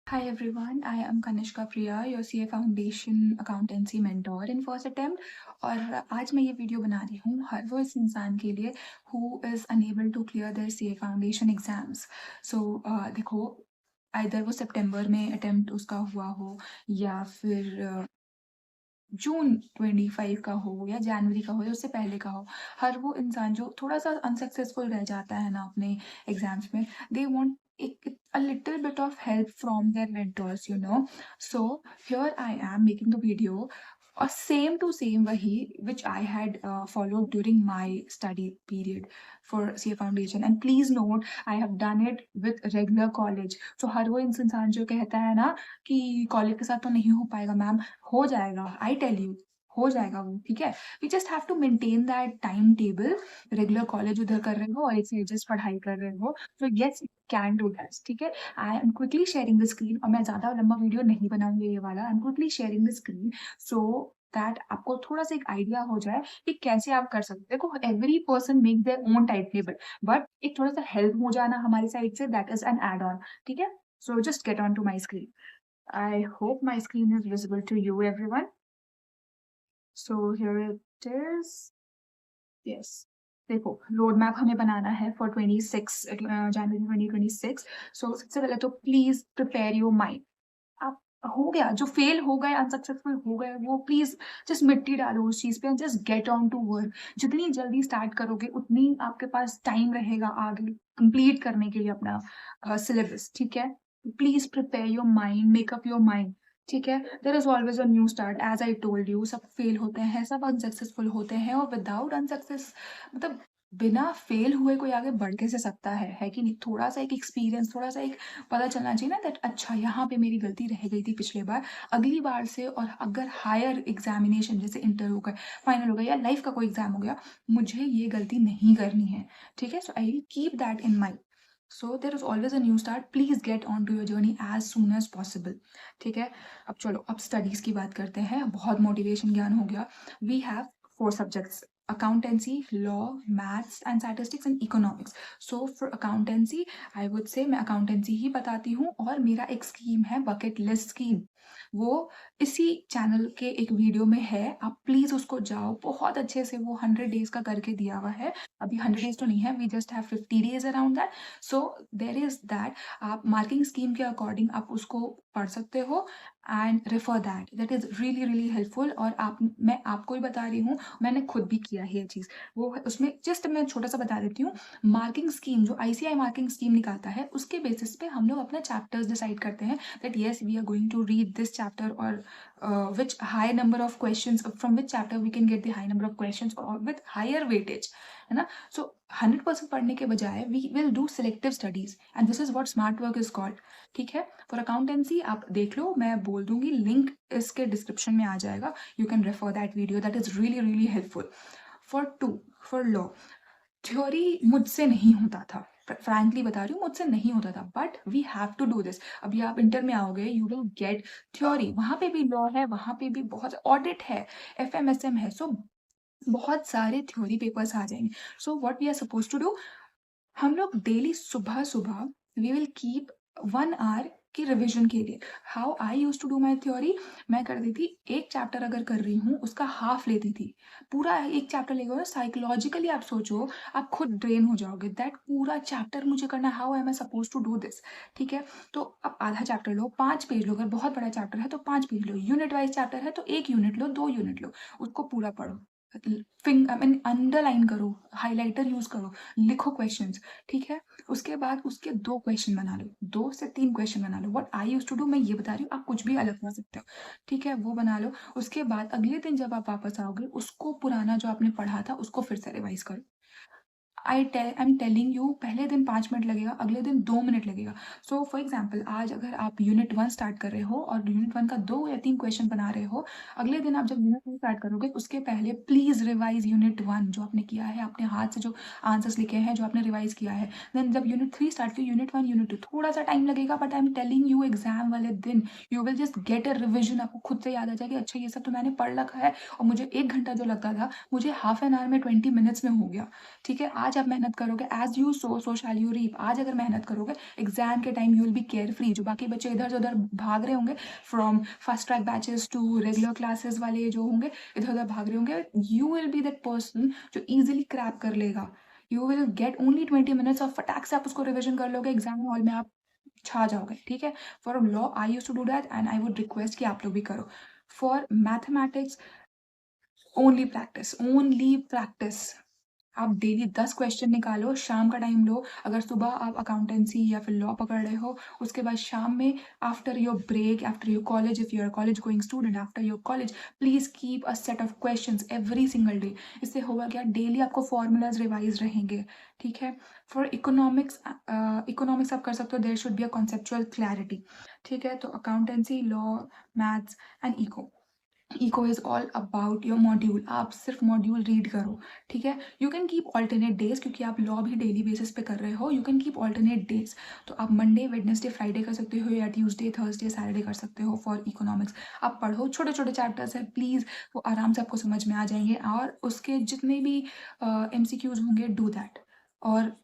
Hi everyone, I am Kanishka Priya, your CA Foundation Accountancy Mentor in first attempt। और आज मैं ये video बना रही हूँ हर वो इस इंसान के लिए who is unable to clear their CA Foundation exams। So देखो, आइदर वो सितंबर में अटेम्प्ट उसका हुआ हो या फिर जून 25 का हो या जनवरी का हो या उससे पहले का हो। हर वो इंसान जो थोड़ा सा अनसक्सेसफुल रह जाता है ना अपने एग्जाम्स में, they want a little bit of help from their mentors, you know. So here I am making the video, same to same wahi which I had followed during my study period for CA Foundation, and please note I have done it with regular college। So हर वो इंसान जो कहता है ना कि college के साथ तो नहीं हो पाएगा मैम, हो जाएगा, आई टेल यू, हो जाएगा वो, ठीक है। We just have to maintain that time table. Regular college उधर कर रहे हो और एक से जस्ट पढ़ाई कर रहे हो, तो यस कैन डू दैट, ठीक है। I am quickly sharing the screen, और मैं ज्यादा लंबा वीडियो नहीं बनाऊंगी ये वाला। I am quickly sharing the screen so that आपको थोड़ा सा एक आइडिया हो जाए कि कैसे आप कर सकते हो। देखो, every person make their own time table, but एक थोड़ा सा हेल्प हो जाना हमारी साइड से, that is an add on, ठीक है। So just get on to my screen. I hope my screen is visible to you, everyone. So here it is. Yes. देखो, रोड मैप हमें बनाना है फॉर 26 जनवरी 2026। सो सबसे पहले तो प्लीज प्रिपेयर योर माइंड। आप हो गया, जो फेल हो गए, अनसक्सेसफुल हो गए, वो प्लीज जस्ट मिट्टी डालो उस चीज पे, just get on to work. जितनी जल्दी स्टार्ट करोगे उतनी आपके पास टाइम रहेगा आगे कंप्लीट करने के लिए अपना सिलेबस, ठीक है। Please prepare your mind, make up your mind, ठीक है। There is always a new start, as I told you. सब फेल होते हैं, सब अनसक्सेसफुल होते हैं, और विदाउट अनसक्सेस मतलब बिना फेल हुए कोई आगे बढ़ के से सकता है कि नहीं। थोड़ा सा एक एक्सपीरियंस, थोड़ा सा एक पता चलना चाहिए ना, दैट अच्छा यहाँ पे मेरी गलती रह गई थी पिछले बार, अगली बार से। और अगर हायर एग्जामिनेशन जैसे इंटर हो गए, फाइनल हो गया, या लाइफ का कोई एग्जाम हो गया, मुझे ये गलती नहीं करनी है, ठीक है। So I will keep that in mind. So there is always a new start, please get on to your journey as soon as possible, ठीक है। अब चलो, अब स्टडीज की बात करते हैं। बहुत मोटिवेशन ज्ञान हो गया। We have 4 subjects: accountancy, law, maths and statistics and economics। so for accountancy I would say मैं accountancy ही बताती हूँ, और मेरा एक स्कीम है बकेट लिस्ट स्कीम। वो इसी चैनल के एक वीडियो में है, आप प्लीज उसको जाओ, बहुत अच्छे से वो 100 days का करके दिया हुआ है। अभी 100 days तो नहीं है, we just have 50 days around that. So there is that, आप मार्किंग स्कीम के अकॉर्डिंग आप उसको पढ़ सकते हो and refer that, that is really really helpful. और मैं आपको ही बता रही हूँ, मैंने खुद भी किया है ये चीज़। वो उसमें जस्ट मैं छोटा सा बता देती हूँ। मार्किंग स्कीम जो आईसीआई मार्किंग स्कीम निकालता है, उसके बेसिस पे हम लोग अपने चैप्टर्स डिसाइड करते हैं, that yes we are going to read this chapter, और which high number of questions from which chapter we can get the high number of questions और विथ हायर वेटेज, है ना। सो 100% पढ़ने के बजाय we will do selective studies, and this is what smart work is called, ठीक है। For accountancy आप देख लो, मैं बोल दूंगी, लिंक इसके डिस्क्रिप्शन में आ जाएगा, you can refer that video, that is really really helpful. For law, theory मुझसे नहीं होता था, फ्रैंकली बता रही हूँ, मुझसे नहीं होता था, but we have to do this. अभी आप इंटर में आओगे, यू विल गेट थ्योरी, वहां पे भी लॉ है, वहां पे भी बहुत ऑडिट है, एफएमएसएम है। सो बहुत सारे थ्योरी पेपर्स आ जाएंगे। So what we are suppose to do, हम लोग डेली सुबह सुबह वी विल कीप 1 hour की रिविजन के लिए। How I use to do my theory, मैं करती थी, एक चैप्टर अगर कर रही हूँ उसका हाफ लेती थी। पूरा एक चैप्टर लेगा, साइकोलॉजिकली आप सोचो, आप खुद ड्रेन हो जाओगे, दैट पूरा चैप्टर मुझे करना, how am I suppose to do this, ठीक है। तो अब आधा चैप्टर लो, 5 पेज लो, अगर बहुत बड़ा चैप्टर है तो 5 पेज लो, यूनिट वाइज चैप्टर है तो 1 यूनिट लो, 2 यूनिट लो, उसको पूरा पढ़ो, अंडरलाइन करो, हाईलाइटर यूज करो, लिखो क्वेश्चंस, ठीक है। उसके बाद उसके 2 क्वेश्चन बना लो, 2 से 3 क्वेश्चन बना लो। What I use to do, मैं ये बता रही हूँ, आप कुछ भी अलग बना सकते हो, ठीक है, वो बना लो। उसके बाद अगले दिन जब आप वापस आओगे, उसको पुराना जो आपने पढ़ा था उसको फिर से रिवाइज करो। आई एम टेलिंग यू, पहले दिन 5 मिनट लगेगा, अगले दिन 2 मिनट लगेगा। सो फॉर एग्जाम्पल, आज अगर आप यूनिट 1 स्टार्ट कर रहे हो और यूनिट 1 का 2 या 3 क्वेश्चन बना रहे हो, अगले दिन आप जब यूनिट 2 स्टार्ट करोगे, उसके पहले प्लीज रिवाइज यूनिट 1 जो आपने किया है, अपने हाथ से जो आंसर्स लिखे हैं, जो आपने रिवाइज किया है। देन जब यूनिट 3 स्टार्ट किया, यूनिट 1 यूनिट 2, थोड़ा सा टाइम लगेगा, but I am telling you, exam वाले दिन you will just get a revision, आपको खुद से याद आ जाएगा, अच्छा ये सब तो मैंने पढ़ रखा है, और मुझे 1 घंटा जो लगता था, मुझे हाफ एन आवर में 20 minutes में हो गया, ठीक है। आज आप मेहनत करोगे, as you sow shall you reap. आज अगर मेहनत करोगे, एग्जाम के time you will be carefree. जो बाकी बच्चे इधर उधर भाग रहे होंगे, from fast track batches to regular classes वाले जो होंगे इधर उधर भाग रहे होंगे, you will be that person जो इजिली क्रैक कर लेगा। You will get only 20 minutes और फटाक से आप उसको रिविजन कर लोगे, एग्जाम हॉल में आप छा जाओगे। ठीक है, for law I use to do that and I would request कि आप लोग भी करो। For mathematics only practice, only practice. आप डेली 10 क्वेश्चन निकालो, शाम का टाइम लो। अगर सुबह आप अकाउंटेंसी या फिर लॉ पकड़ रहे हो, उसके बाद शाम में after your break, after your college, if you are college going student, after your college please keep a set of questions every single day. इससे होगा क्या, डेली आपको फॉर्मूलाज रिवाइज रहेंगे। ठीक है, फॉर इकोनॉमिक्स, इकोनॉमिक्स आप कर सकते हो, there should be a conceptual clarity. ठीक है, तो accountancy, law, maths and eco is all about your module. आप सिर्फ मॉड्यूल रीड करो। ठीक है, you can keep alternate days, क्योंकि आप लॉ भी डेली बेसिस पे कर रहे हो, you can keep alternate days. तो आप मंडे, वेडनेसडे, फ्राइडे कर सकते हो, या ट्यूसडे, थर्सडे, सैटरडे कर सकते हो फॉर इकोनॉमिक्स। आप पढ़ो, छोटे छोटे चैप्टर्स है, प्लीज़ वो आराम से आपको समझ में आ जाएंगे, और उसके जितने भी MCQs होंगे, डू दैट। और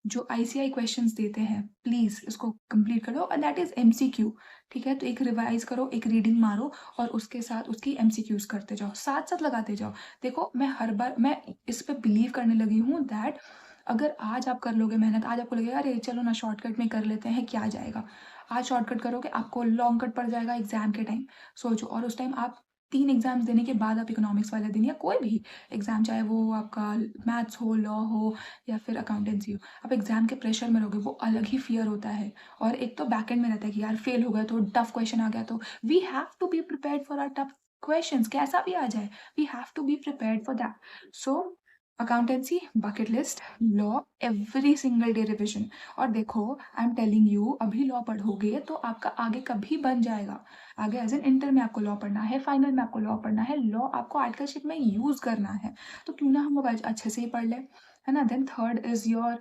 जो ICI क्वेश्चंस देते हैं, प्लीज़ इसको कंप्लीट करो, और दैट इज़ MCQ। ठीक है, तो एक रिवाइज करो, एक रीडिंग मारो, और उसके साथ उसकी MCQs करते जाओ, साथ साथ लगाते जाओ। देखो, मैं हर बार मैं इस पे बिलीव करने लगी हूँ दैट अगर आज आप कर लोगे मेहनत, आज आपको लगेगा अरे चलो ना शॉर्टकट में कर लेते हैं, क्या जाएगा। आज शॉर्टकट करोगे, आपको लॉन्ग कट पड़ जाएगा एग्जाम के टाइम। सोचो, और उस टाइम आप 3 एग्जाम्स देने के बाद आप इकोनॉमिक्स वाले दिन, या कोई भी एग्जाम, चाहे वो आपका मैथ्स हो, लॉ हो, या फिर अकाउंटेंसी हो, आप एग्जाम के प्रेशर में रहोगे, वो अलग ही फियर होता है। और एक तो बैक एंड में रहता है कि यार फेल हो गया तो, टफ क्वेश्चन आ गया तो, we have to be prepared for our tough questions, कैसा भी आ जाए, we have to be prepared for that. So accountancy bucket list, law every single day revision. और देखो, आई एम टेलिंग यू, अभी लॉ पढ़ोगे तो आपका आगे कभी बन जाएगा। आगे एज एन इंटर में आपको लॉ पढ़ना है, फाइनल में आपको लॉ पढ़ना है, लॉ आपको आर्टिकलशिप में यूज करना है, तो क्यों ना हम लोग आज अच्छे से ही पढ़ लें, है ना। Then third is your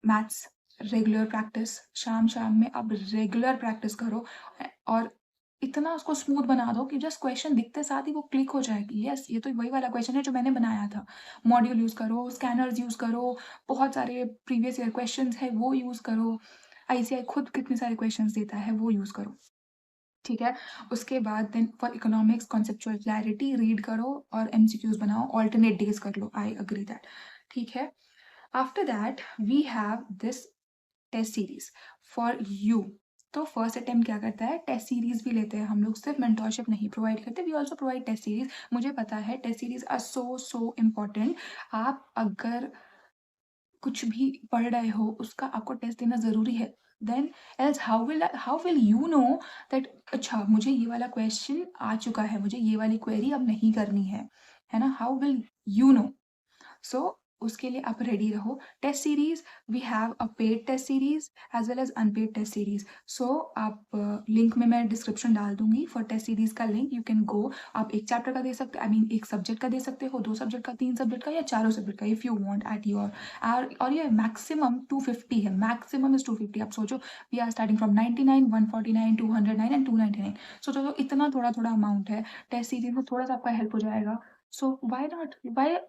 maths, regular practice. शाम शाम में अब रेगुलर प्रैक्टिस करो, और इतना उसको स्मूथ बना दो कि जस्ट क्वेश्चन दिखते साथ ही वो क्लिक हो जाए कि यस, ये तो वही वाला क्वेश्चन है जो मैंने बनाया था। मॉड्यूल यूज करो, स्कैनर्स यूज करो, बहुत सारे प्रीवियस ईयर क्वेश्चंस है वो यूज करो, ICI खुद कितने सारे क्वेश्चंस देता है वो यूज करो। ठीक है, उसके बाद then for economics conceptual clarity read करो और MCQs बनाओ, ऑल्टरनेट डेज कर लो, आई अग्री दैट। ठीक है, after that we have this test series for you. तो फर्स्ट अटेम्प्ट क्या करता है, टेस्ट सीरीज भी लेते हैं हम लोग, सिर्फ मेंटोरशिप नहीं प्रोवाइड करते, we also provide test series. मुझे पता है test series are so so important. आप अगर कुछ भी पढ़ रहे हो, उसका आपको टेस्ट देना ज़रूरी है। Then else how will you know that अच्छा मुझे ये वाला क्वेश्चन आ चुका है, मुझे ये वाली क्वेरी अब नहीं करनी है ना। How will you know. So उसके लिए आप रेडी रहो। Test series, we have a paid test series as well as unpaid test series. So आप लिंक में मैं डिस्क्रिप्शन डाल दूंगी फॉर टेस्ट सीरीज का लिंक, यू कैन गो। आप एक चैप्टर का दे सकते, आई मीन एक सब्जेक्ट का दे सकते हो, 2 सब्जेक्ट का, 3 सब्जेक्ट का, या चारों सब्जेक्ट का, if you want at your. और ये मैक्सिमम 250 है, मैक्सिमम इज 250। आप सोचो, we are starting from 99, 149, 209 and 299। सोचो, तो इतना थोड़ा थोड़ा अमाउंट है, टेस्ट सीरीज में थोड़ा सा आपका हेल्प हो जाएगा। So why not,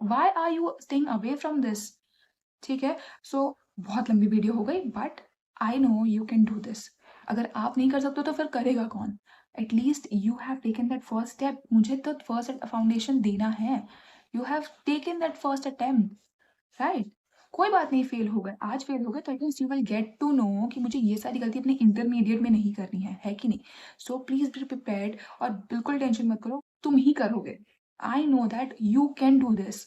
why are you staying away from this. ठीक है, सो बहुत लंबी वीडियो हो गई, but I know you can do this. अगर आप नहीं कर सकते तो फिर करेगा कौन। At least you have taken that first step, मुझे तो फर्स्ट फाउंडेशन देना है। You have taken that first attempt, right. कोई बात नहीं, फेल हो गए, आज फेल हो गए तो at least you will get to know कि मुझे ये सारी गलती अपने इंटरमीडिएट में नहीं करनी है कि नहीं। सो प्लीज बी प्रिपेयर्ड, और बिल्कुल टेंशन मत करो, तुम ही करोगे। I know that you can do this.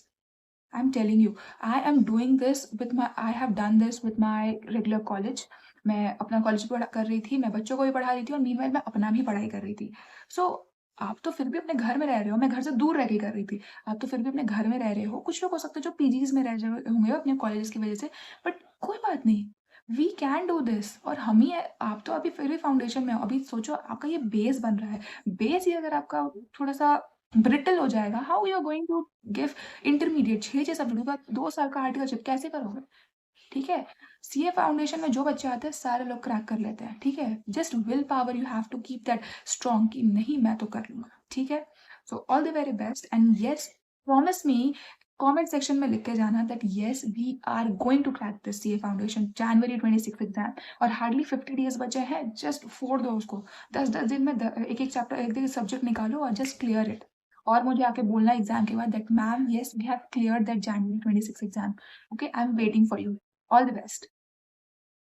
I'm telling you, I am doing this with my, I have done this with my regular college. मैं अपना कॉलेज पढ़ा कर रही थी, मैं बच्चों को भी पढ़ा रही थी, और मीनवाइल मैं अपना भी पढ़ाई कर रही थी। सो आप तो फिर भी अपने घर में रह रहे हो, मैं घर से दूर रह के कर रही थी, आप तो फिर भी अपने घर में रह रहे हो। कुछ लोग हो सकते हैं जो PGs में रह रहे होंगे अपने कॉलेज की वजह से, बट कोई बात नहीं, वी कैन डू दिस। और हम ही आप तो अभी फिर भी फाउंडेशन में हो, अभी सोचो आपका ये बेस बन रहा है। बेस ही अगर आपका थोड़ा सा ब्रिटल हो जाएगा, how you are going to give intermediate 6 subject का 2 साल का आर्टिकलशिप कैसे करोगे। ठीक है, CA फाउंडेशन में जो बच्चे आते हैं सारे लोग क्रैक कर लेते हैं। ठीक है, just will power, you have to keep that strong कि नहीं मैं तो कर लूंगा। ठीक है, so all the very best, and yes, promise me comment section में लिख के जाना that yes we are going to crack this CA foundation January 26 exam, और हार्डली 50 डेज बचे हैं, जस्ट फोड़ दो उसको। 10-10 दिन में एक एक चैप्टर, एक एक सब्जेक्ट निकालो और जस्ट क्लियर इट। और मुझे आके बोलना एग्जाम के बाद that ma'am yes we have clear that January 26 exam. Okay, I am waiting for you. All the best.